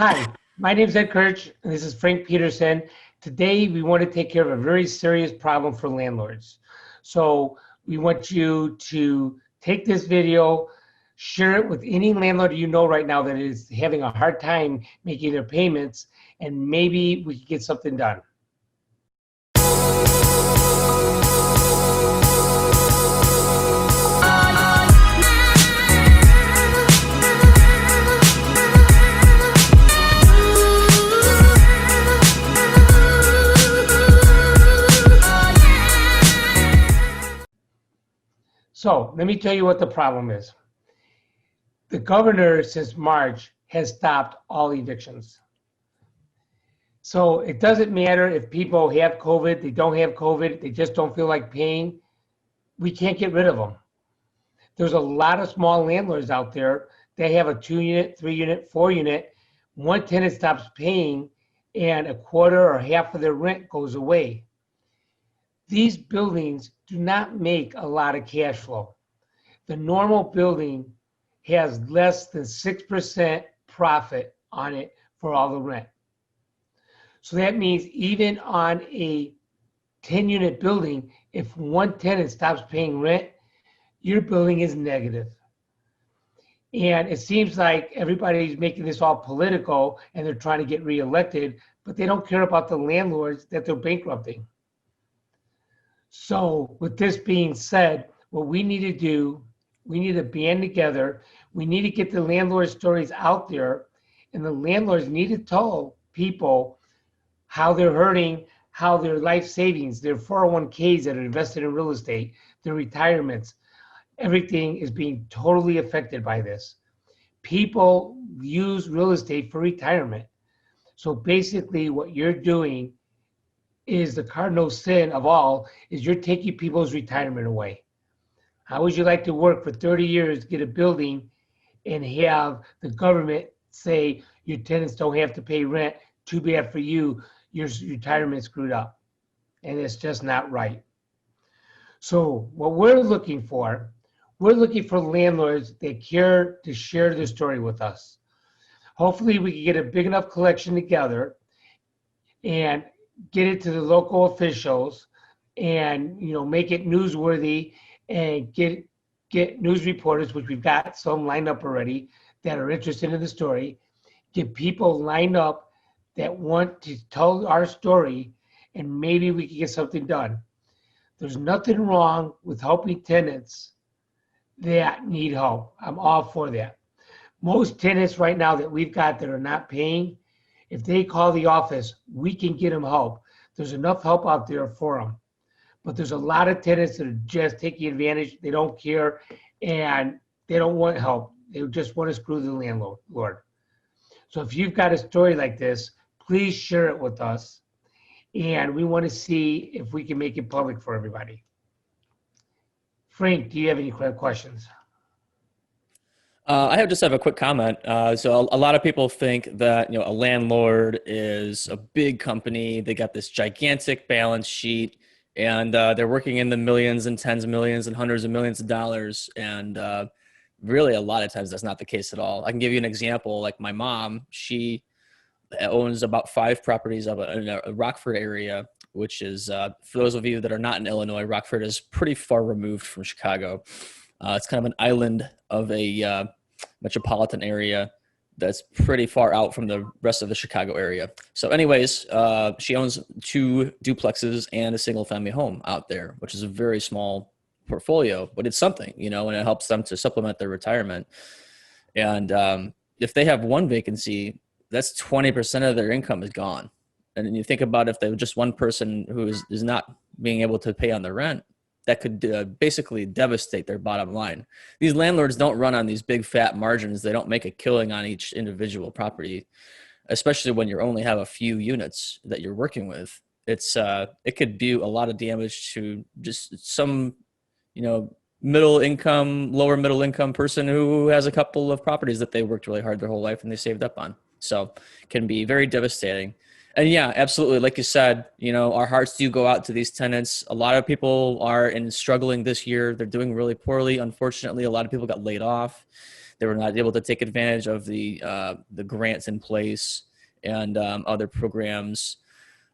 Hi, my name is Ed Kirch, and this is Frank Peterson. Today, we want to take care of a very serious problem for landlords. So we want you to take this video, share it with any landlord you know right now that is having a hard time making their payments, and maybe we can get something done. So let me tell you what the problem is. The governor, since March, has stopped all evictions. So it doesn't matter if people have COVID, they don't have COVID, they just don't feel like paying. We can't get rid of them. There's a lot of small landlords out there. They have a 2-unit, 3-unit, 4-unit. One tenant stops paying and a quarter or half of their rent goes away. These buildings do not make a lot of cash flow. The normal building has less than 6% profit on it for all the rent. So that means even on a 10-unit building, if one tenant stops paying rent, your building is negative. And it seems like everybody's making this all political and they're trying to get reelected, but they don't care about the landlords that they're bankrupting. So with this being said, what we need to do, we need to band together. We need to get the landlord stories out there, and the landlords need to tell people how they're hurting, how their life savings, their 401ks that are invested in real estate, their retirements, everything is being totally affected by this. People use real estate for retirement. So basically what you're doing is the cardinal sin of all, is you're taking people's retirement away. How would you like to work for 30 years, get a building, and have the government say your tenants don't have to pay rent? Too bad for you, your retirement screwed up. And it's just not right. So what we're looking for landlords that care to share their story with us. Hopefully we can get a big enough collection together and get it to the local officials and make it newsworthy and get news reporters, which we've got some lined up already, that are interested in the story. Get people lined up that want to tell our story, and maybe we can get something done. There's nothing wrong with helping tenants that need help. I'm all for that. Most tenants right now that we've got that are not paying, if they call the office, we can get them help. There's enough help out there for them. But there's a lot of tenants that are just taking advantage. They don't care, and they don't want help. They just want to screw the landlord. So if you've got a story like this, please share it with us. And we want to see if we can make it public for everybody. Frank, do you have any questions? I just have a quick comment. So a lot of people think that a landlord is a big company. They got this gigantic balance sheet, and they're working in the millions and tens of millions and hundreds of millions of dollars. And really, a lot of times that's not the case at all. I can give you an example. Like my mom, she owns about 5 properties up in a Rockford area, which is for those of you that are not in Illinois, Rockford is pretty far removed from Chicago. It's kind of an island of a metropolitan area that's pretty far out from the rest of the Chicago area. So anyways, she owns 2 duplexes and a single family home out there, which is a very small portfolio, but it's something, and it helps them to supplement their retirement. And if they have one vacancy, that's 20% of their income is gone. And you think about if they were just one person who is not being able to pay on the rent, that could basically devastate their bottom line. These landlords don't run on these big fat margins. They don't make a killing on each individual property, especially when you only have a few units that you're working with. It could do a lot of damage to just some, lower middle income person who has a couple of properties that they worked really hard their whole life and they saved up on. So it can be very devastating. And yeah, absolutely. Like you said, our hearts do go out to these tenants. A lot of people are struggling this year. They're doing really poorly. Unfortunately, a lot of people got laid off. They were not able to take advantage of the grants in place and other programs.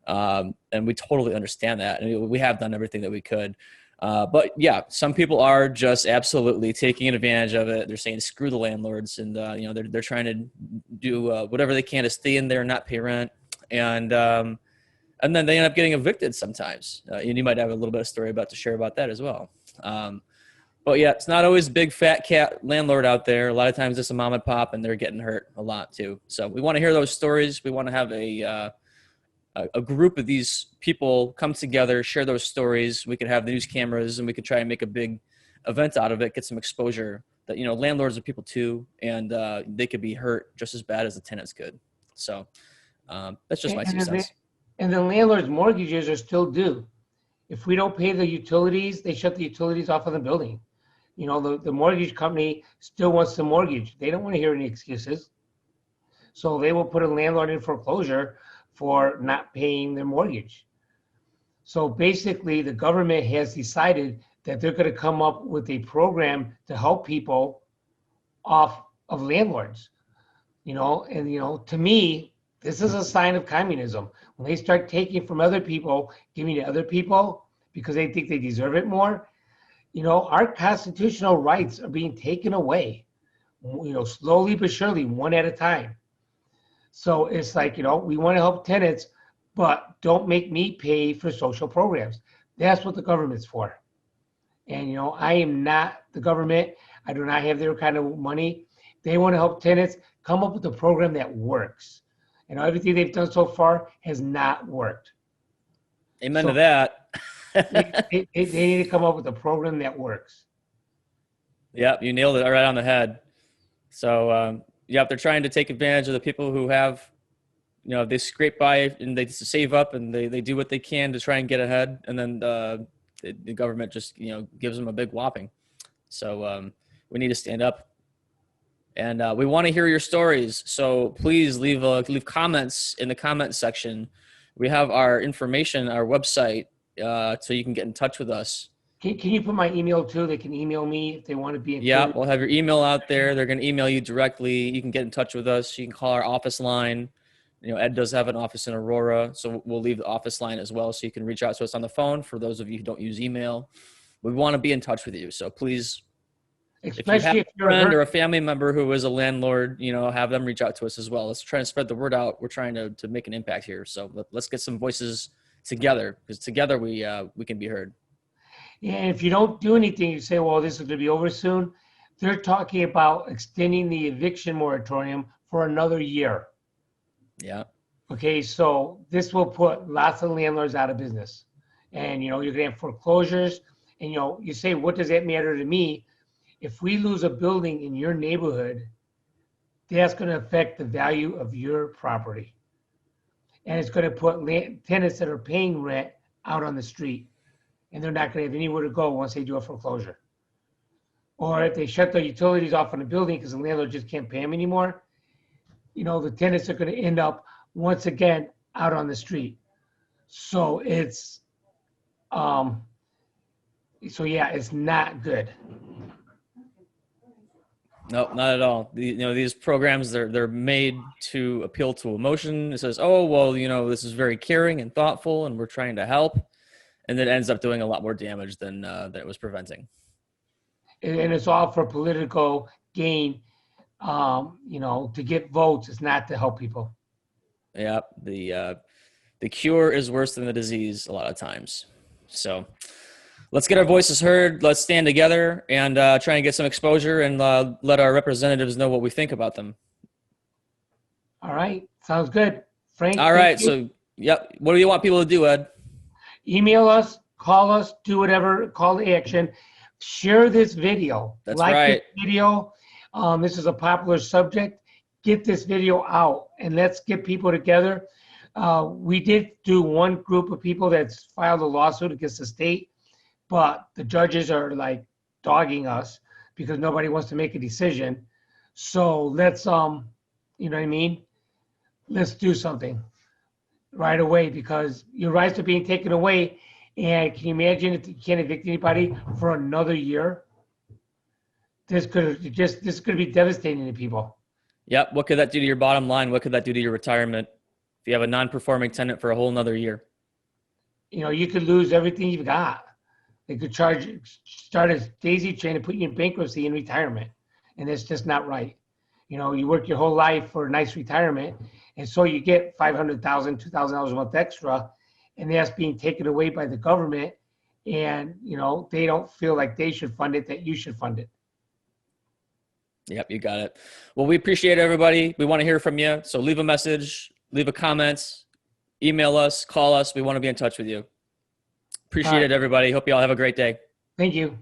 And we totally understand that. And we have done everything that we could. But yeah, some people are just absolutely taking advantage of it. They're saying screw the landlords, and they're trying to do whatever they can to stay in there and not pay rent, and then they end up getting evicted sometimes. And you might have a little bit of story to share about that as well. But yeah, it's not always big fat cat landlord out there. A lot of times it's a mom and pop, and they're getting hurt a lot too. So we want to hear those stories. We want to have a group of these people come together, share those stories. We could have the news cameras, and we could try and make a big event out of it, get some exposure that, landlords are people too, and they could be hurt just as bad as the tenants could. So that's just my 2 cents. And the landlord's mortgages are still due. If we don't pay the utilities, they shut the utilities off of the building. The mortgage company still wants the mortgage. They don't want to hear any excuses. So they will put a landlord in foreclosure for not paying their mortgage. So basically, the government has decided that they're going to come up with a program to help people off of landlords. To me, this is a sign of communism. When they start taking from other people, giving to other people because they think they deserve it more, our constitutional rights are being taken away, slowly but surely, one at a time. So it's like, we want to help tenants, but don't make me pay for social programs. That's what the government's for. And, I am not the government. I do not have their kind of money. They want to help tenants come up with a program that works. Everything they've done so far has not worked. Amen to that. they need to come up with a program that works. Yep, you nailed it right on the head. So, they're trying to take advantage of the people who have, they scrape by and they save up and they do what they can to try and get ahead. And then the government just, gives them a big whopping. So we need to stand up. And we want to hear your stories. So please leave comments in the comment section. We have our information, our website, so you can get in touch with us. Can you put my email too? They can email me if they want to be included. Yeah, we'll have your email out there. They're going to email you directly. You can get in touch with us. You can call our office line. Ed does have an office in Aurora, so we'll leave the office line as well, so you can reach out to us on the phone. For those of you who don't use email, we want to be in touch with you. So please, especially if you have a friend or a family member who is a landlord, have them reach out to us as well. Let's try and spread the word out. We're trying to make an impact here. So let's get some voices together, because together we can be heard. Yeah, and if you don't do anything, you say, well, this is going to be over soon. They're talking about extending the eviction moratorium for another year. Yeah. Okay, so this will put lots of landlords out of business. And, you're going to have foreclosures. And, you say, what does that matter to me? If we lose a building in your neighborhood, that's going to affect the value of your property. And it's going to put tenants that are paying rent out on the street. And they're not going to have anywhere to go once they do a foreclosure. Or if they shut the utilities off on the building because the landlord just can't pay them anymore, the tenants are going to end up once again out on the street. So it's, it's not good. No, not at all. These programs, they're made to appeal to emotion. It says, oh, well, this is very caring and thoughtful, and we're trying to help. And then it ends up doing a lot more damage than that it was preventing. And it's all for political gain, to get votes. It's not to help people. Yeah, the cure is worse than the disease a lot of times. So let's get our voices heard. Let's stand together and try and get some exposure and let our representatives know what we think about them. All right. Sounds good. Frank? All right. So, yep. What do you want people to do, Ed? Email us, call us, do whatever, call to action. Share this video. That's right. This video. This is a popular subject. Get this video out and let's get people together. We did do one group of people that's filed a lawsuit against the state, but the judges are like dogging us because nobody wants to make a decision. So let's, you know what I mean? Let's do something right away because your rights are being taken away. And can you imagine if you can't evict anybody for another year? this could be devastating to people. Yep. What could that do to your bottom line? What could that do to your retirement if you have a non-performing tenant for a whole nother year? You could lose everything you've got. They could start a daisy chain and put you in bankruptcy in retirement. And it's just not right. You work your whole life for a nice retirement. And so you get $500,000, $2,000 a month extra, and that's being taken away by the government. And, they don't feel like they should fund it, that you should fund it. Yep, you got it. Well, we appreciate everybody. We want to hear from you. So leave a message, leave a comment, email us, call us. We want to be in touch with you. Appreciate it, everybody. Hope you all have a great day. Thank you.